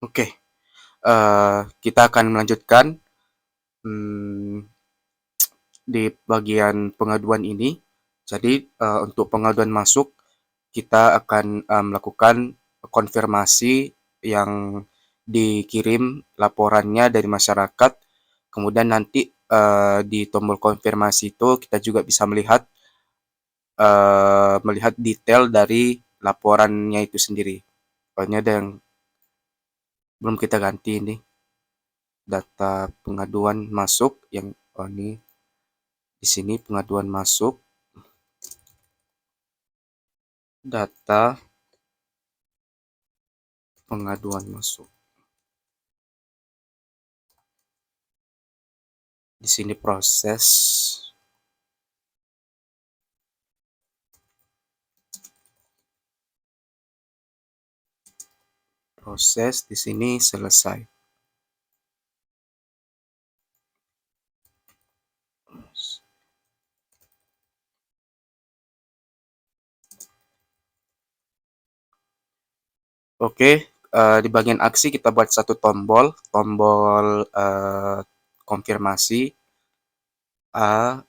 Oke, kita akan melanjutkan hmm, di bagian pengaduan ini. Jadi, untuk pengaduan masuk, kita akan melakukan konfirmasi yang dikirim laporannya dari masyarakat. Kemudian nanti di tombol konfirmasi itu kita juga bisa melihat detail dari laporannya itu sendiri. Pokoknya ada yang belum kita ganti ini, data pengaduan masuk yang ini di sini pengaduan masuk, data pengaduan masuk. Di sini proses di sini selesai. Oke, di bagian aksi kita buat satu tombol konfirmasi A.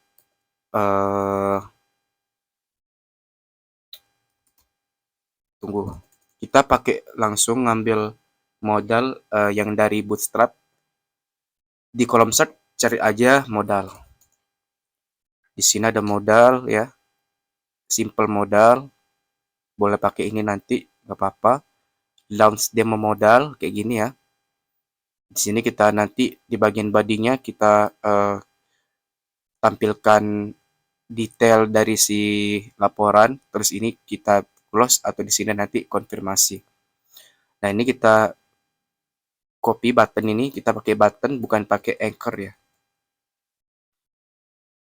Tunggu, kita pakai langsung ngambil modal yang dari Bootstrap. Di kolom search cari aja modal. Di sini ada modal ya, simple modal. Boleh pakai ini nanti, nggak apa-apa. Launch demo modal kayak gini ya. Di sini kita nanti di bagian bodinya kita tampilkan detail dari si laporan. Terus ini kita close atau di sini nanti konfirmasi. Nah ini kita copy button ini, kita pakai button bukan pakai anchor ya.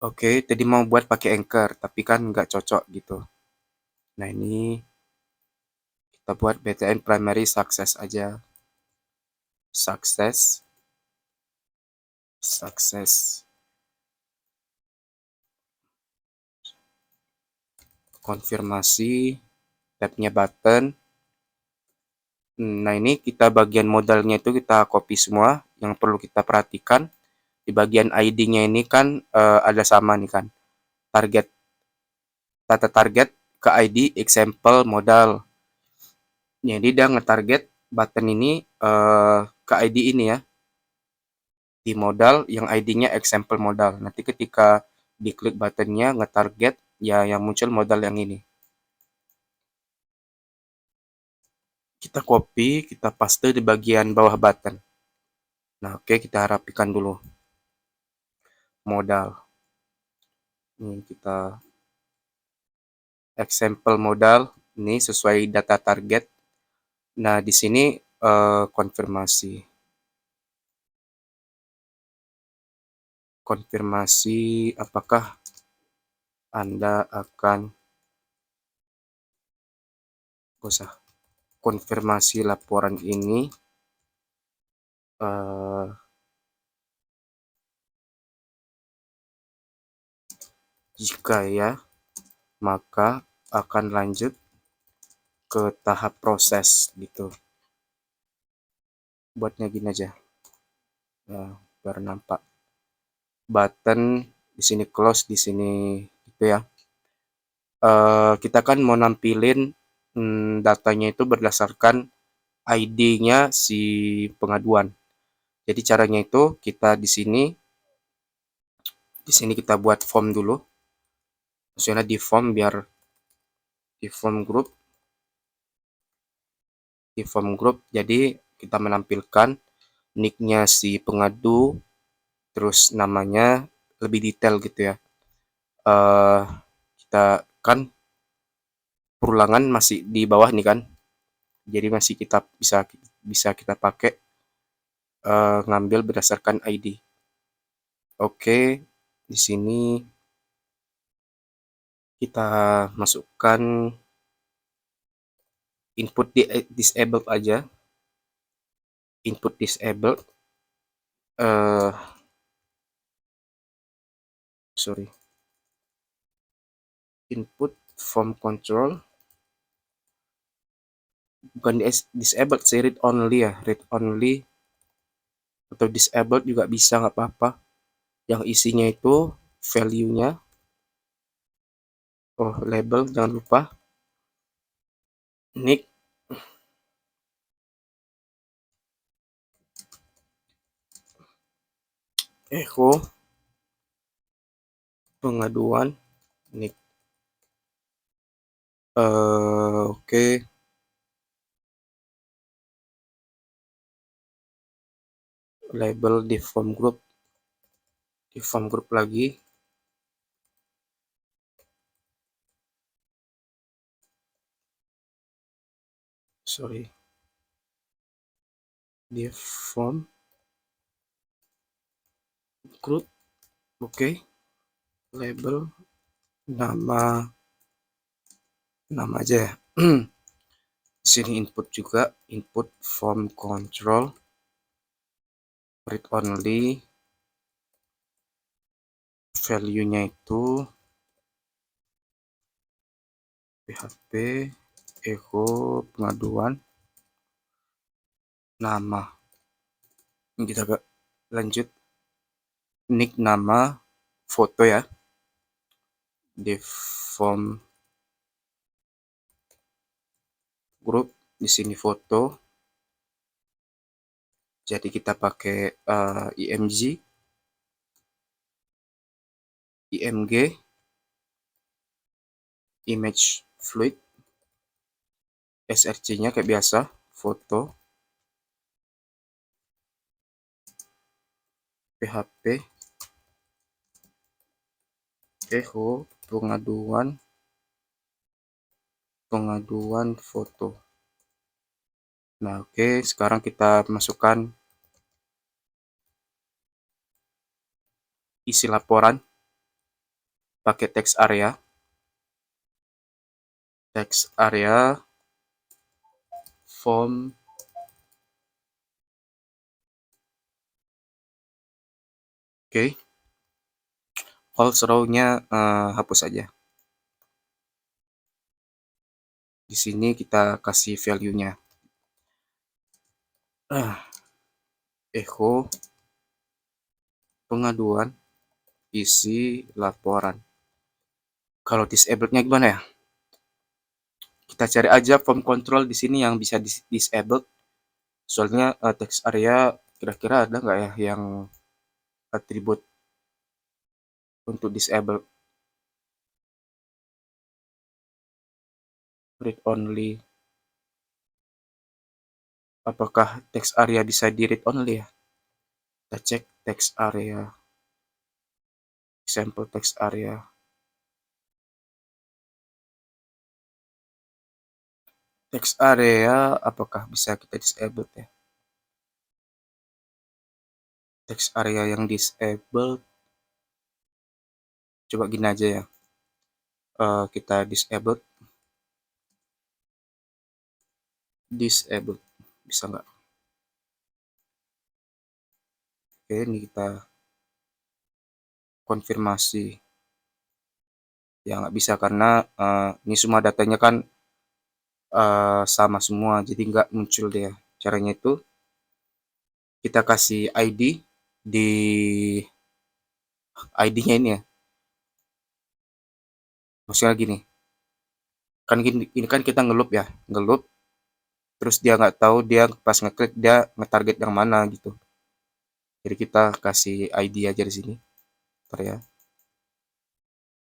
Oke, tadi mau buat pakai anchor, tapi kan nggak cocok gitu. Nah ini kita buat BTN primary success aja. Success. Konfirmasi, tabnya button. Nah ini kita bagian modalnya itu kita copy semua. Yang perlu kita perhatikan di bagian ID-nya ini kan ada sama nih kan. Target, data target ke ID example modal. Jadi dia nge-target button ini ke ID ini ya. Di modal yang ID-nya example modal. Nanti ketika diklik buttonnya nge-target ya yang muncul modal yang ini. Kita copy, kita paste di bagian bawah button. Nah, oke, kita rapikan dulu. Modal. Ini kita example modal. Ini sesuai data target. Nah, di sini konfirmasi. Konfirmasi apakah Anda akan usah konfirmasi laporan ini jika ya, maka akan lanjut ke tahap proses gitu. Buatnya gini aja. Nah, biar nampak. Button di sini close, di sini gitu ya. Kita kan mau nampilin datanya itu berdasarkan ID-nya si pengaduan. Jadi caranya itu kita di sini kita buat form dulu. Maksudnya di form biar di form group. Jadi kita menampilkan nicknya si pengadu, terus namanya lebih detail gitu ya. Kita kan perulangan masih di bawah nih kan. Jadi masih kita bisa kita pakai ngambil berdasarkan ID. Oke, di sini kita masukkan input disabled aja. Input disabled. Sorry. Input form control bukan disabled sih, read only ya, read only atau disabled juga bisa, nggak apa-apa. Yang isinya itu value-nya, oh label jangan lupa, nick, echo, pengaduan, nick. Oke. Label di form group lagi, sorry, di form group. Oke. Label nama aja ya. Sini input juga, input form control, read only, value-nya itu PHP, echo, pengaduan, nama. Kita lanjut, nick, nama, foto ya, di form group, di sini foto. Jadi kita pakai img, img, image fluid, src-nya kayak biasa, foto, php, echo, pengaduan foto. Nah, oke, sekarang kita masukkan isi laporan pakai text area. Text area form oke. False row-nya hapus aja. Di sini kita kasih value-nya. Echo, pengaduan, isi laporan. Kalau disable-nya gimana ya? Kita cari aja form control di sini yang bisa disable. Soalnya text area kira-kira ada nggak ya yang atribut untuk disable. Read only. Apakah text area bisa di read only ya? Kita cek text area. Example text area. Text area apakah bisa kita disable ya? Text area yang disable, coba gini aja ya. Kita disable. Bisa nggak? Oke, ini kita konfirmasi. Ya nggak bisa karena ini semua datanya kan sama semua, jadi nggak muncul dia. Caranya itu kita kasih ID di ID-nya ini ya. Maksudnya gini, kan gini, ini kan kita ngeloop ya, ngeloop, terus dia nggak tahu, dia pas ngeklik dia ngetarget yang mana gitu. Jadi kita kasih ID aja di sini. Bentar ya.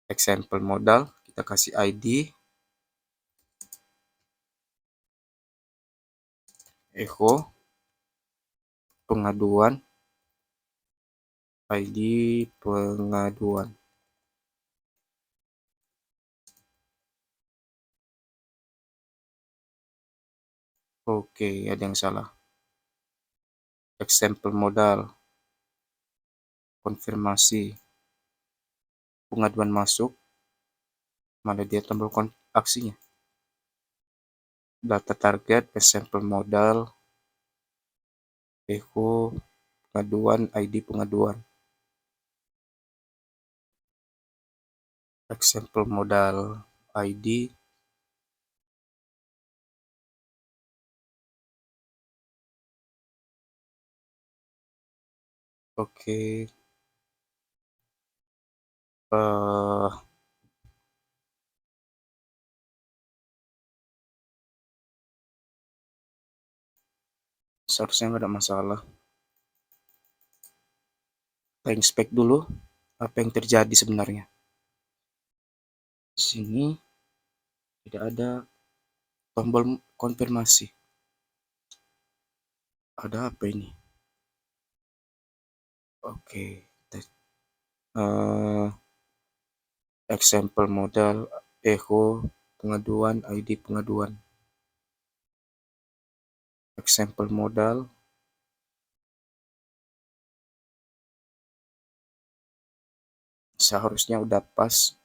Example modal, kita kasih ID, echo, pengaduan, ID pengaduan. Oke, ada yang salah. Example modal, konfirmasi, pengaduan masuk, mana dia tombol aksinya. Data target, example modal, echo, pengaduan, ID pengaduan. Example modal ID, Oke. eh Seharusnya nggak ada masalah. Kita inspect dulu apa yang terjadi sebenarnya. Sini tidak ada tombol konfirmasi. Ada apa ini? Oke. eh Example modal, echo, pengaduan, ID pengaduan. Example modal, seharusnya udah pas.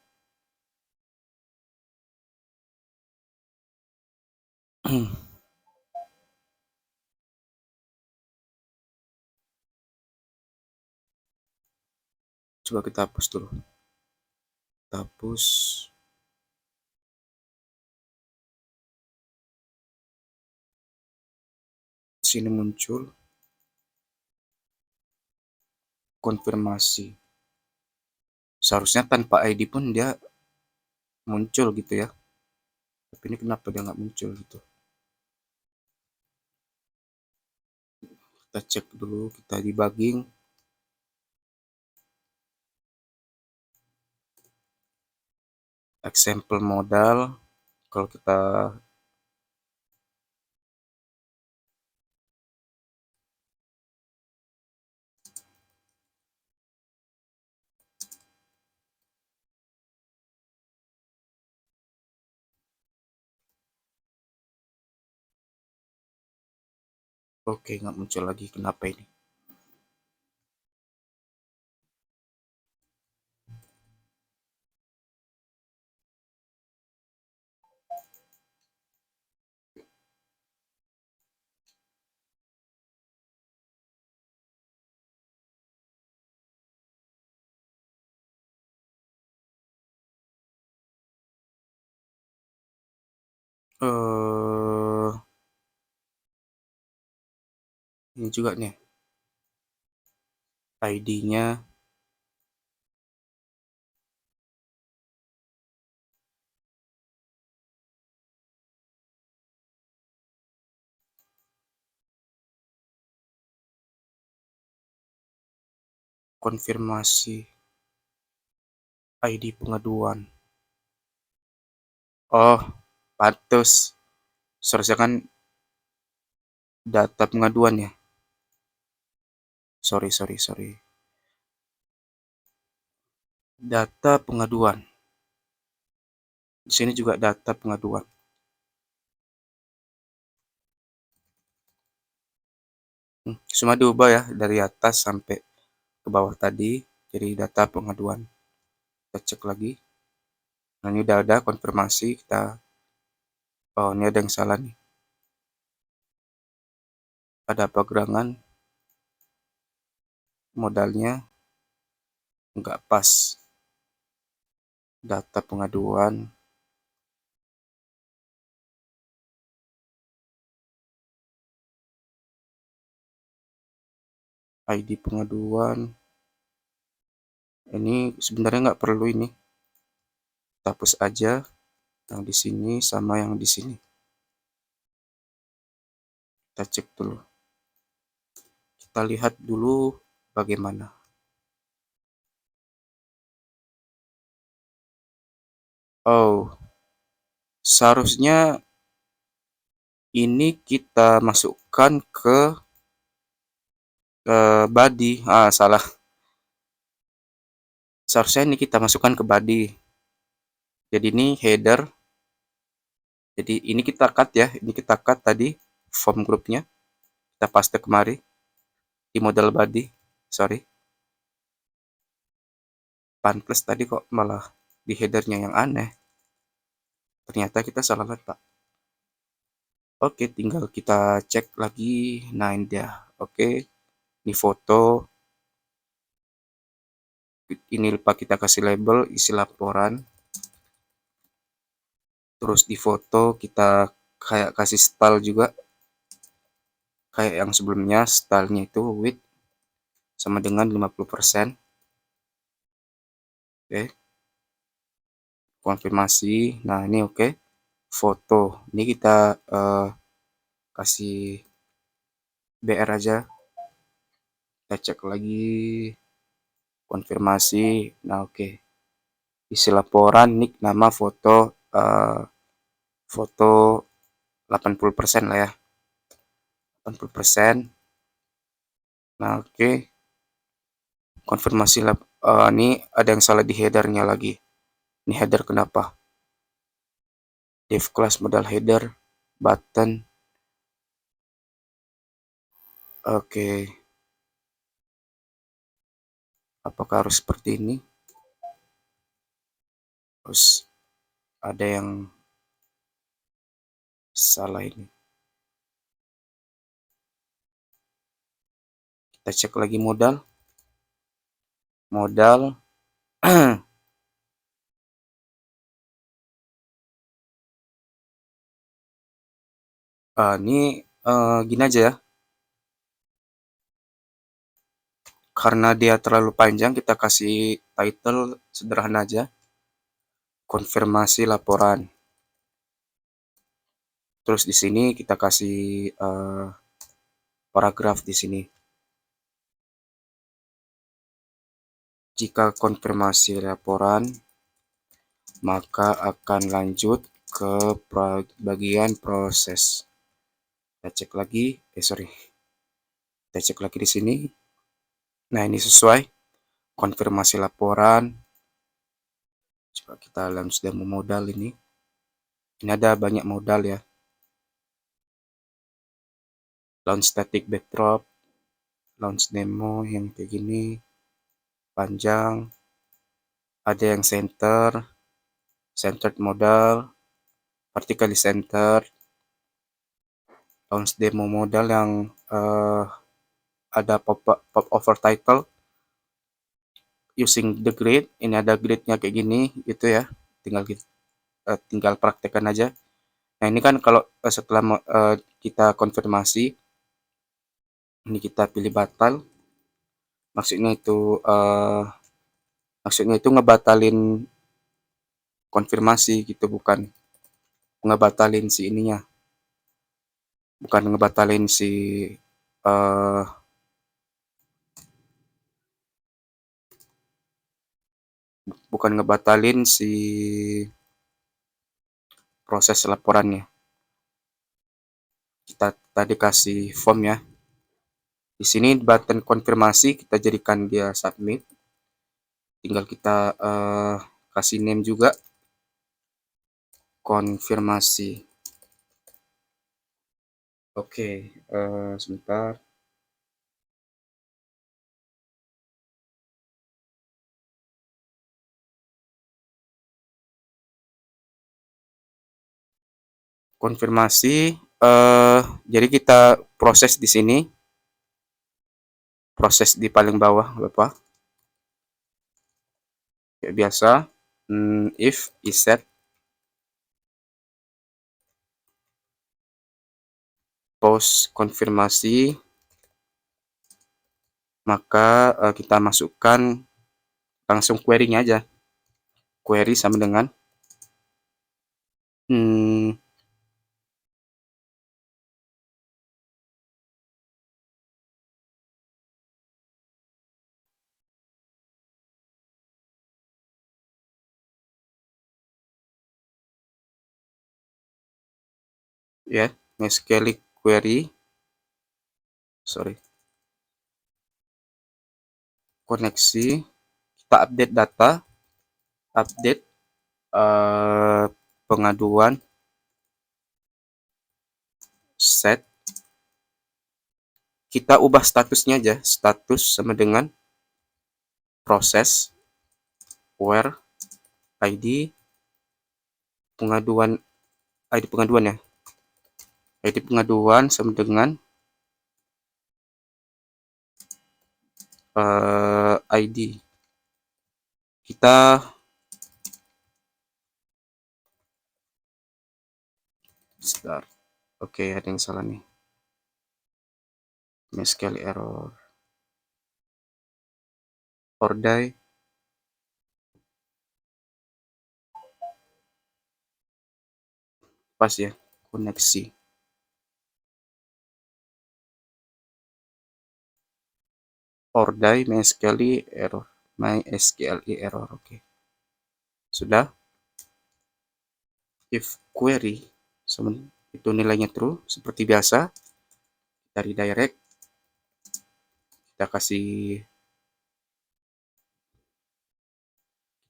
Coba kita hapus dulu. Kita hapus. Sini muncul konfirmasi. Seharusnya tanpa ID pun dia muncul gitu ya. Tapi ini kenapa dia nggak muncul gitu? Kita cek dulu, kita debugging. Example modal. Kalau kita oke, nggak muncul lagi. Kenapa ini? eh Ini juga nih ID-nya. Konfirmasi ID pengaduan. Oh, pantes. Seharusnya kan data pengaduan ya. Sorry. Data pengaduan. Di sini juga data pengaduan. Cuma diubah ya dari atas sampai ke bawah tadi. Jadi data pengaduan. Kita cek lagi. Nah, ini udah ada konfirmasi. Oh, ini ada yang salah nih. Ada pegerangan. Modalnya nggak pas. Data pengaduan. ID pengaduan. Ini sebenarnya nggak perlu ini. Kita hapus aja yang di sini sama yang di sini. Kita cek dulu. Kita lihat dulu bagaimana. Oh, seharusnya ini kita masukkan ke body. Salah. Seharusnya ini kita masukkan ke body. Jadi ini header. Jadi ini kita cut ya. Ini kita cut tadi form grupnya. Kita paste kemari di model body. Sorry. Pantes tadi kok malah di headernya yang aneh. Ternyata kita salah letak. Oke, tinggal kita cek lagi. Nah, ini dia. Oke, ini foto. Ini lupa kita kasih label, isi laporan. Terus di foto kita kayak kasih style juga. Kayak yang sebelumnya, stylenya itu width sama dengan 50%. Oke, konfirmasi. Nah, ini oke. Foto. Ini kita kasih BR aja. Kita cek lagi konfirmasi. Nah, oke. Isi laporan, nick, nama, foto, foto 80% lah ya. 80%. Nah, oke. Konfirmasi ini ada yang salah di headernya lagi. Ini header kenapa? Div class modal header, button. Oke. Apakah harus seperti ini? Terus ada yang salah ini. Kita cek lagi modal. Modal. Ini gini aja ya. Karena dia terlalu panjang, kita kasih title sederhana aja. Konfirmasi laporan. Terus di sini kita kasih paragraf di sini. Jika konfirmasi laporan, maka akan lanjut ke bagian proses. Kita cek lagi, kita cek lagi di sini. Nah, ini sesuai. Konfirmasi laporan. Coba kita launch demo modal ini. Ini ada banyak modal ya. Launch static backdrop, launch demo yang kayak gini, panjang. Ada yang centered modal, vertically centered. Launch demo modal yang ada pop over title using the grid. Ini ada gridnya kayak gini gitu ya, tinggal praktekkan aja. Nah, ini kan kalau setelah kita konfirmasi, ini kita pilih batal. Maksudnya itu ngebatalin konfirmasi gitu, bukan ngebatalin si ininya, bukan ngebatalin si bukan ngebatalin si proses laporannya. Kita tadi kasih form ya. Di sini button konfirmasi kita jadikan dia submit. Tinggal kita kasih name juga, konfirmasi. Oke, sebentar. Konfirmasi. Jadi kita proses di sini, proses di paling bawah, Bapak. Kayak biasa, if iset post konfirmasi, maka kita masukkan langsung query-nya aja. Query sama dengan ya, MySQL query, koneksi, kita update data, update pengaduan, set, kita ubah statusnya aja, status sama dengan proses, where, ID pengaduan, ID pengaduan ya, ID pengaduan sama dengan ID. Kita start. Oke, ada yang salah nih. MySQL error. Ordai pas ya, koneksi. Ordai MySQL error. MySQL error. Oke. Sudah. If query itu nilainya true seperti biasa, kita redirect, kita kasih,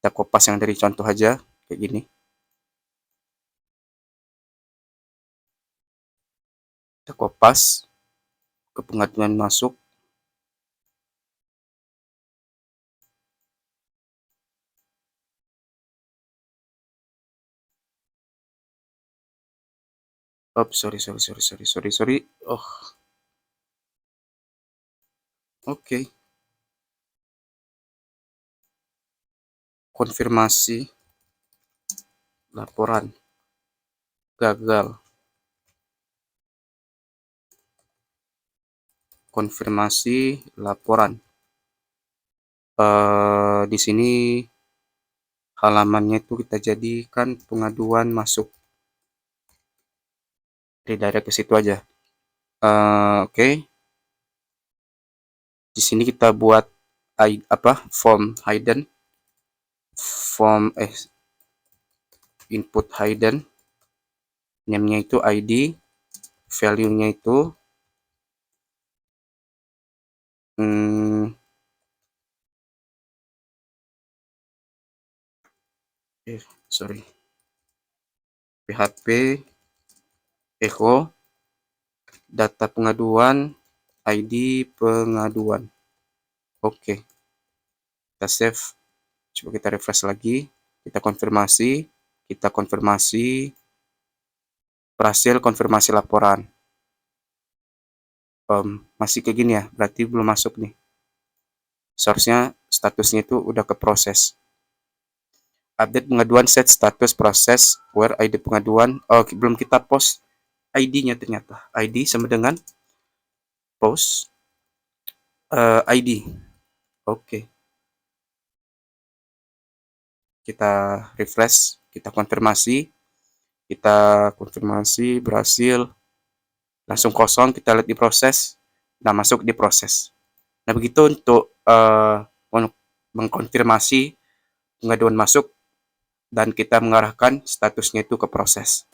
kita kopas yang dari contoh aja kayak gini. Kita kopas ke pengaduan masuk. Oh, sorry. Oh, oke. Konfirmasi laporan gagal. Konfirmasi laporan. Di sini halamannya itu kita jadikan pengaduan masuk. Redirect ke situ aja. Oke. Di sini kita buat form hidden, input hidden, name-nya itu ID, value-nya itu PHP echo data pengaduan, ID pengaduan. Oke. Kita save. Coba kita refresh lagi. Kita konfirmasi, berhasil konfirmasi laporan. Masih kayak gini ya, berarti belum masuk nih. Source-nya, statusnya itu udah ke proses. Update pengaduan, set status proses, where ID pengaduan. Oh, belum kita post ID-nya ternyata. ID sama dengan post ID. Oke. Kita refresh, kita konfirmasi berhasil, langsung kosong, kita lihat di proses, nah masuk di proses. Nah begitu untuk mengkonfirmasi pengaduan masuk dan kita mengarahkan statusnya itu ke proses.